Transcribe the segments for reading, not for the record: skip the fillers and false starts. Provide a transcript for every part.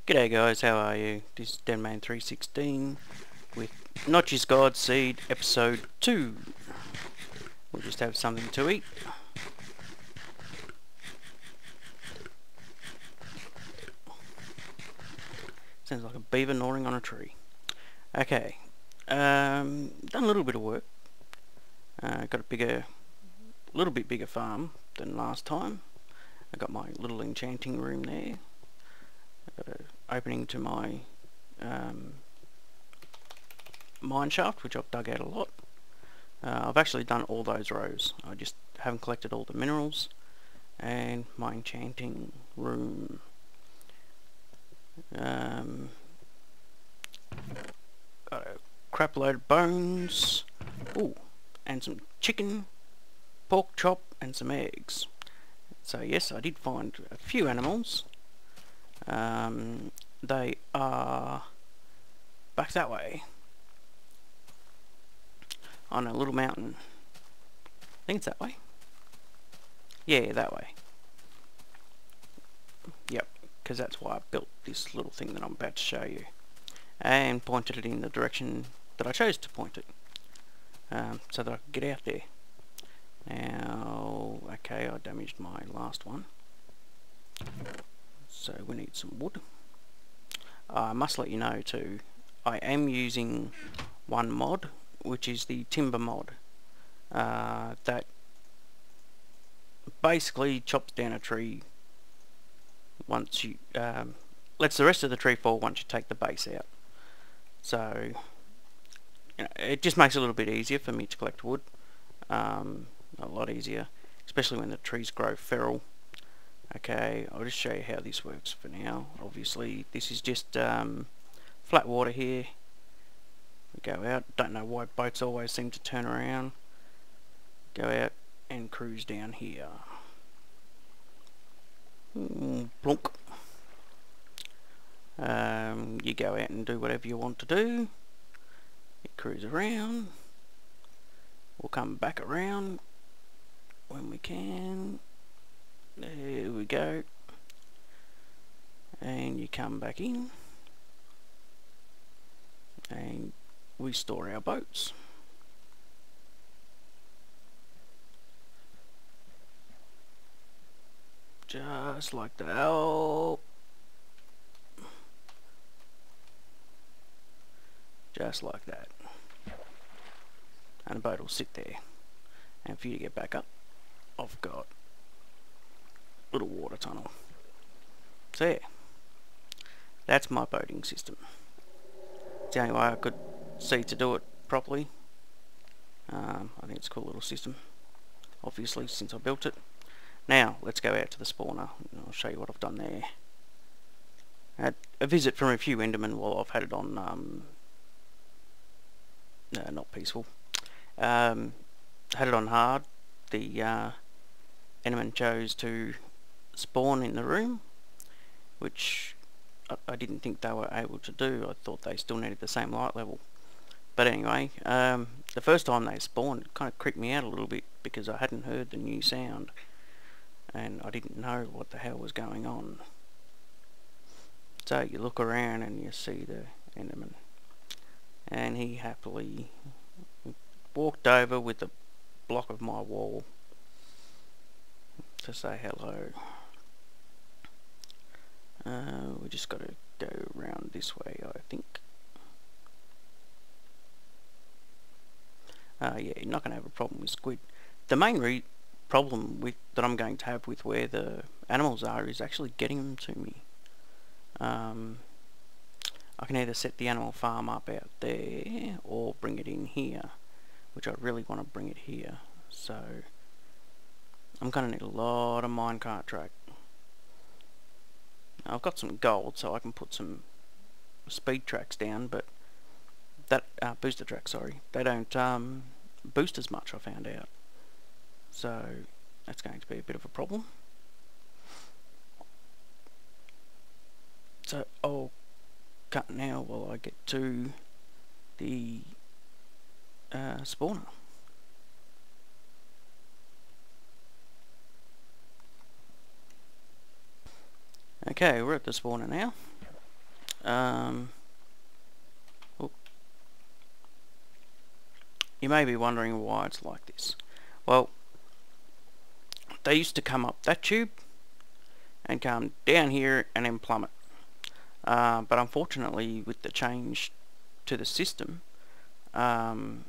G'day guys, how are you? This is Denman316 with Not Just God Seed episode 2. We'll just have something to eat. Sounds like a beaver gnawing on a tree. Okay, done a little bit of work. Got a little bit bigger farm than last time. I got my little enchanting room there. Opening to my mine shaft, which I've dug out a lot. I've actually done all those rows. I just haven't collected all the minerals. And my enchanting room. Got a crap load of bones. Ooh, and some chicken, pork chop, and some eggs. So yes, I did find a few animals. They are back that way on a little mountain. I think it's that way. Yeah, that way. Yep, because that's why I built this little thing that I'm about to show you, and pointed it in the direction that I chose to point it, so that I could get out there. Now, okay, I damaged my last one, so we need some wood. I must let you know too, I am using one mod, which is the timber mod, that basically chops down a tree once you lets the rest of the tree fall once you take the base out. So you know, it just makes it a little bit easier for me to collect wood, a lot easier, especially when the trees grow feral. Okay, I'll just show you how this works for now. Obviously this is just flat water here. We go out, don't know why boats always seem to turn around. Go out and cruise down here. Plonk. You go out and do whatever you want to do. You cruise around. We'll come back around when we can. There we go. And you come back in. And we store our boats. Just like that. Oh. Just like that. And the boat will sit there. And for you to get back up, I've got a little water tunnel. So yeah, that's my boating system. It's the only way I could see to do it properly. I think it's a cool little system, obviously, since I built it. Now, let's go out to the spawner, and I'll show you what I've done there. I had a visit from a few Endermen while I've had it on, not peaceful. Had it on hard. The Enderman chose to spawn in the room, which I didn't think they were able to do. I thought they still needed the same light level. But anyway, the first time they spawned, it kind of creeped me out a little bit because I hadn't heard the new sound and I didn't know what the hell was going on. So you look around and you see the Enderman, and he happily walked over with the block of my wall to say hello. We just got to go around this way, I think. Yeah, you're not going to have a problem with squid. The main problem that I'm going to have with where the animals are is actually getting them to me. I can either set the animal farm up out there or bring it in here, which I really want to bring it here. So I'm going to need a lot of minecart track. Now, I've got some gold, so I can put some speed tracks down, but that booster tracks, sorry, they don't boost as much, I found out. So that's going to be a bit of a problem. So I'll cut now while I get to the spawner. Okay, we're at the spawner now. Oh, you may be wondering why it's like this. Well, they used to come up that tube and come down here and then plummet. But unfortunately, with the change to the system, and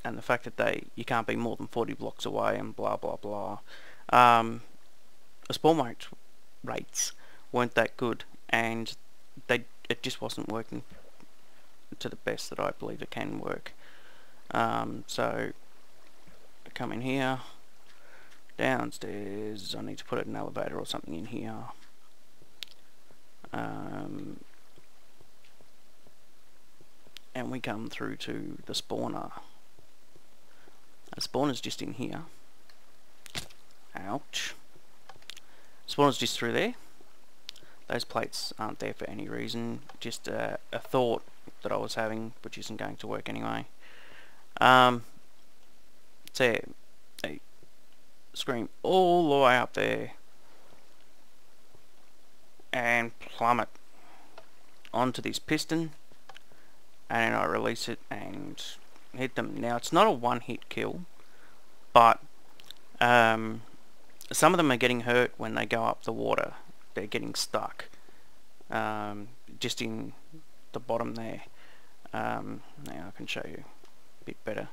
the fact that you can't be more than 40 blocks away and blah blah blah, the spawn rates weren't that good, and it just wasn't working to the best that I believe it can work. So I come in here, downstairs. I need to put an elevator or something in here. And we come through to the spawner. The spawner's just in here. Ouch. Spawner's just through there. Those plates aren't there for any reason, just a thought that I was having, which isn't going to work anyway. So they scream all the way up there and plummet onto this piston, and then I release it and hit them. Now it's not a one-hit kill, but some of them are getting hurt when they go up the water. They're getting stuck just in the bottom there. Now I can show you a bit better.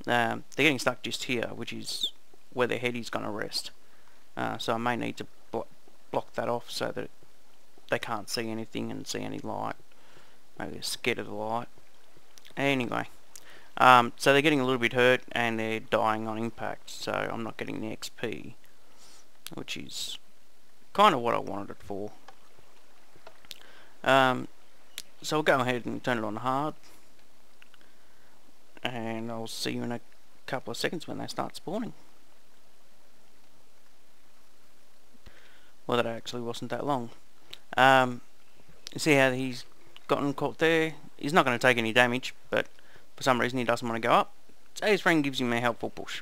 They're getting stuck just here, which is where their head is going to rest. So I may need to block that off so that they can't see anything and see any light. Maybe they're scared of the light. Anyway, so they're getting a little bit hurt and they're dying on impact, so I'm not getting the XP, which is kind of what I wanted it for. So I'll go ahead and turn it on hard, and I'll see you in a couple of seconds when they start spawning. Well, that actually wasn't that long. You see how he's gotten caught there? He's not going to take any damage, but for some reason he doesn't want to go up, so his friend gives him a helpful push.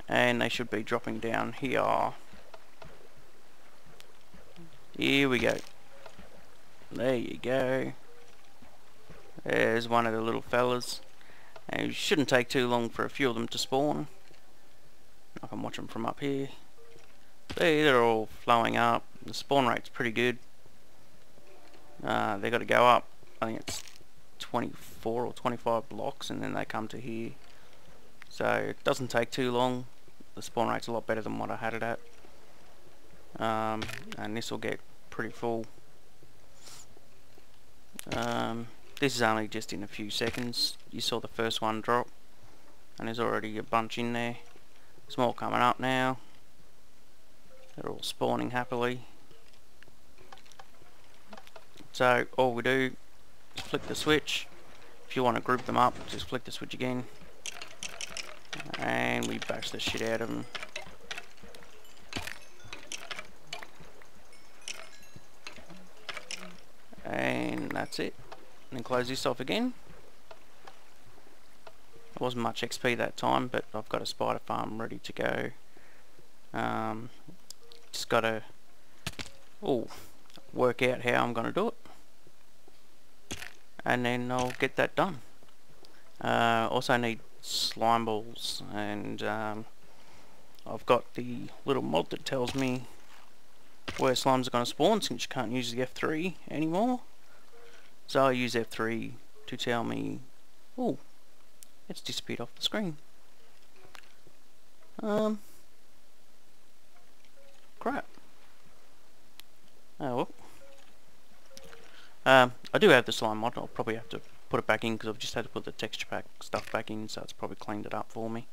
And they should be dropping down here. Here we go. There you go. There's one of the little fellas. And it shouldn't take too long for a few of them to spawn. I can watch them from up here. See, they're all flowing up. The spawn rate's pretty good. They got to go up. I think it's 24 or 25 blocks, and then they come to here. So it doesn't take too long. The spawn rate's a lot better than what I had it at. And this will get pretty full. This is only just in a few seconds. You saw the first one drop, and there's already a bunch in there. There's more coming up now. They're all spawning happily. So all we do is flick the switch. If you want to group them up, just flick the switch again, and we bash the shit out of them. And that's it. And then close this off again. There wasn't much XP that time, but I've got a spider farm ready to go. Just got to work out how I'm going to do it, and then I'll get that done. Also need slime balls, and I've got the little mod that tells me where slimes are going to spawn, since you can't use the F3 anymore. So I use F3 to tell me, oh, it's disappeared off the screen. Crap. Oh well. I do have the slime mod. I'll probably have to put it back in, because I've just had to put the texture pack stuff back in, so it's probably cleaned it up for me.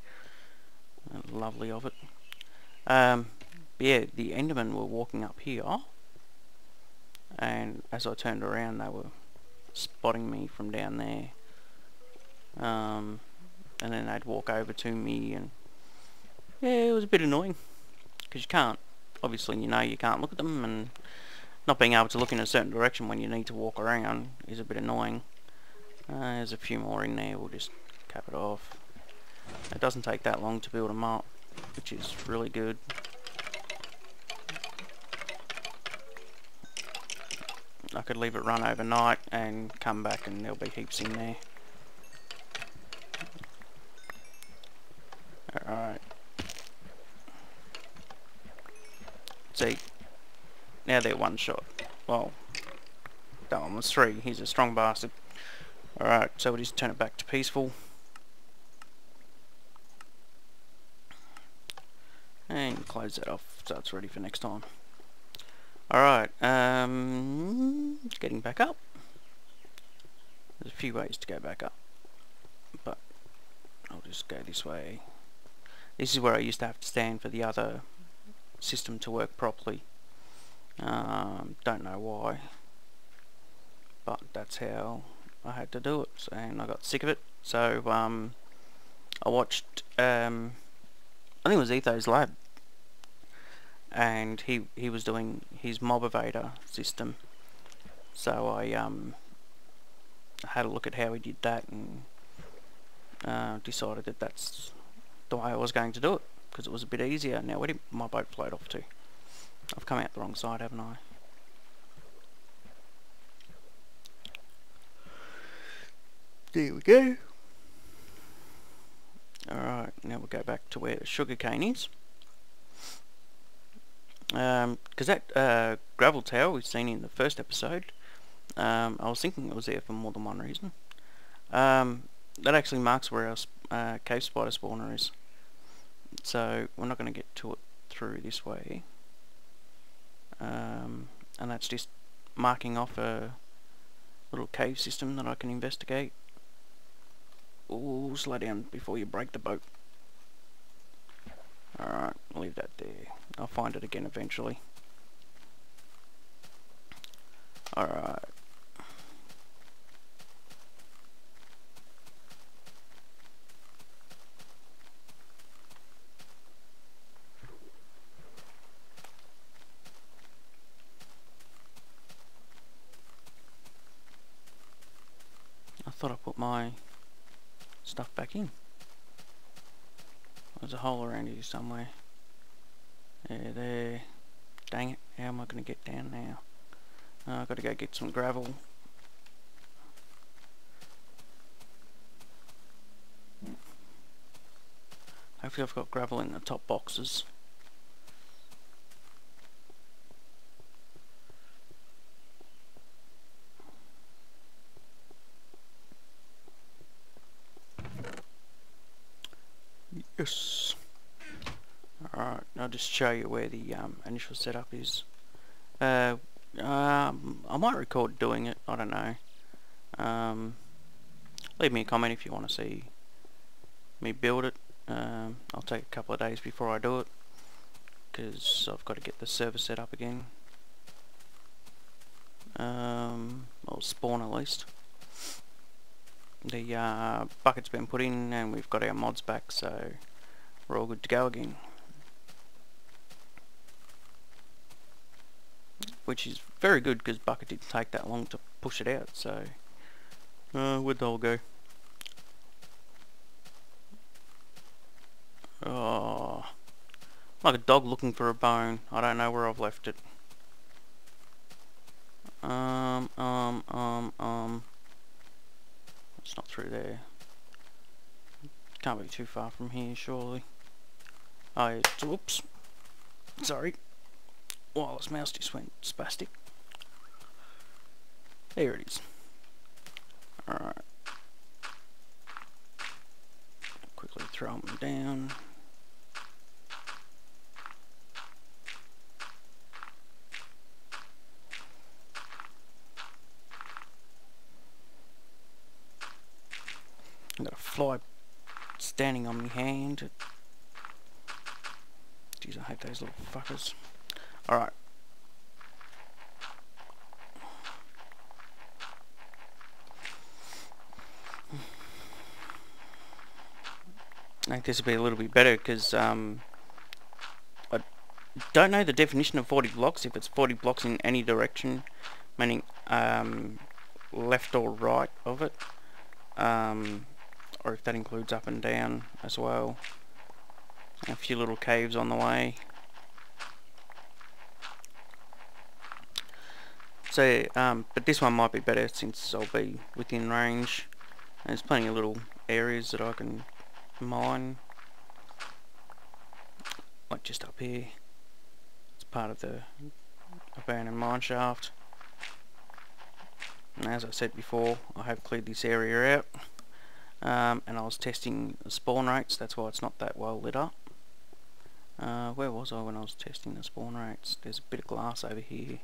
Lovely of it. But yeah, the Endermen were walking up here, and as I turned around they were spotting me from down there. And then they'd walk over to me, and yeah, it was a bit annoying, because you can't, obviously you can't look at them, and not being able to look in a certain direction when you need to walk around is a bit annoying. There's a few more in there, we'll just cap it off. It doesn't take that long to build them up, which is really good. I could leave it run overnight and come back and there'll be heaps in there. Alright. See, now they're one shot. Well, that one was 3. He's a strong bastard. Alright, so we'll just turn it back to peaceful. And close that off so it's ready for next time. Alright, getting back up. There's a few ways to go back up, but I'll just go this way. This is where I used to have to stand for the other system to work properly. Don't know why, but that's how I had to do it, and I got sick of it. So I watched, I think it was Etho's lab, and he was doing his mobavator system. So I had a look at how he did that, and decided that that's the way I was going to do it, because it was a bit easier. Now where did my boat float off to? I've come out the wrong side, haven't I? There we go. Alright, now we'll go back to where the sugarcane is. Because that gravel tower we've seen in the first episode, I was thinking it was there for more than one reason. That actually marks where our cave spider spawner is. So we're not going to get to it through this way. And that's just marking off a little cave system that I can investigate. Ooh, slow down before you break the boat. Alright, leave that there. I'll find it again eventually. Alright. I thought I put my stuff back in. There's a hole around here somewhere. There. Dang it, how am I going to get down now? I've got to go get some gravel. Hopefully I've got gravel in the top boxes. Yes. Alright, I'll just show you where the initial setup is. I might record doing it, I don't know. Leave me a comment if you want to see me build it. I'll take a couple of days before I do it, because I've got to get the server set up again. Or spawn at least. The bucket's been put in and we've got our mods back, so we're all good to go again. Which is very good, because bucket didn't take that long to push it out, so where'd the hole go? Oh, like a dog looking for a bone. I don't know where I've left it. It's not through there. Can't be too far from here, surely. Oh, yeah. Whoops. Sorry. Wireless mouse just went spastic. There it is. Alright. Quickly throw them down. I've got a fly standing on my hand. Jeez, I hate those little fuckers. Alright. I think this will be a little bit better, because I don't know the definition of 40 blocks, if it's 40 blocks in any direction, meaning left or right of it, or if that includes up and down as well. A few little caves on the way. So, but this one might be better since I'll be within range. There's plenty of little areas that I can mine. Like just up here. It's part of the abandoned mine shaft. And as I said before, I have cleared this area out. And I was testing the spawn rates, that's why it's not that well lit up. Where was I when I was testing the spawn rates? There's a bit of glass over here.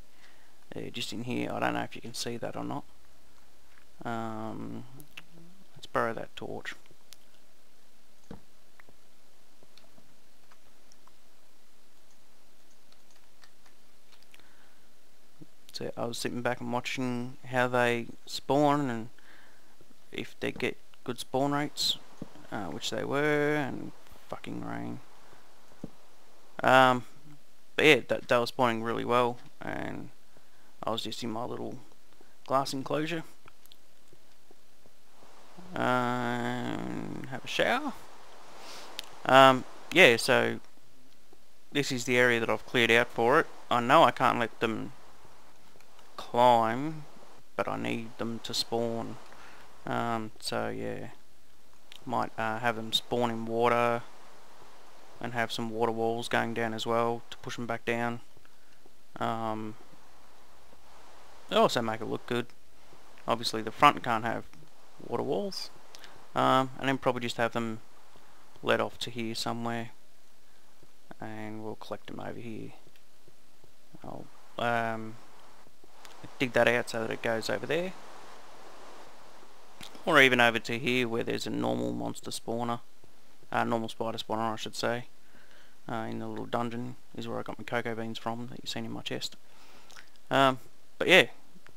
Just in here, I don't know if you can see that or not. Let's borrow that torch. So I was sitting back and watching how they spawn and if they get good spawn rates, which they were, and fucking rain. But yeah, they were spawning really well, and I was just in my little glass enclosure. Have a shower. Yeah, so this is the area that I've cleared out for it. I know I can't let them climb, but I need them to spawn. So yeah, might have them spawn in water and have some water walls going down as well to push them back down. They also make it look good. Obviously the front can't have water walls, and then probably just have them led off to here somewhere, and we'll collect them over here. I'll dig that out so that it goes over there, or even over to here where there's a normal monster spawner, normal spider spawner I should say. In the little dungeon is where I got my cocoa beans from that you've seen in my chest. But yeah,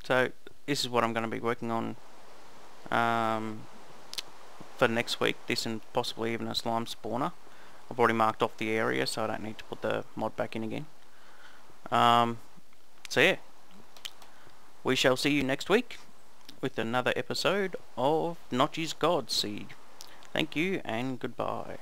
so this is what I'm going to be working on for next week. This and possibly even a slime spawner. I've already marked off the area, so I don't need to put the mod back in again. So yeah, we shall see you next week with another episode of Notch's God Seed. Thank you and goodbye.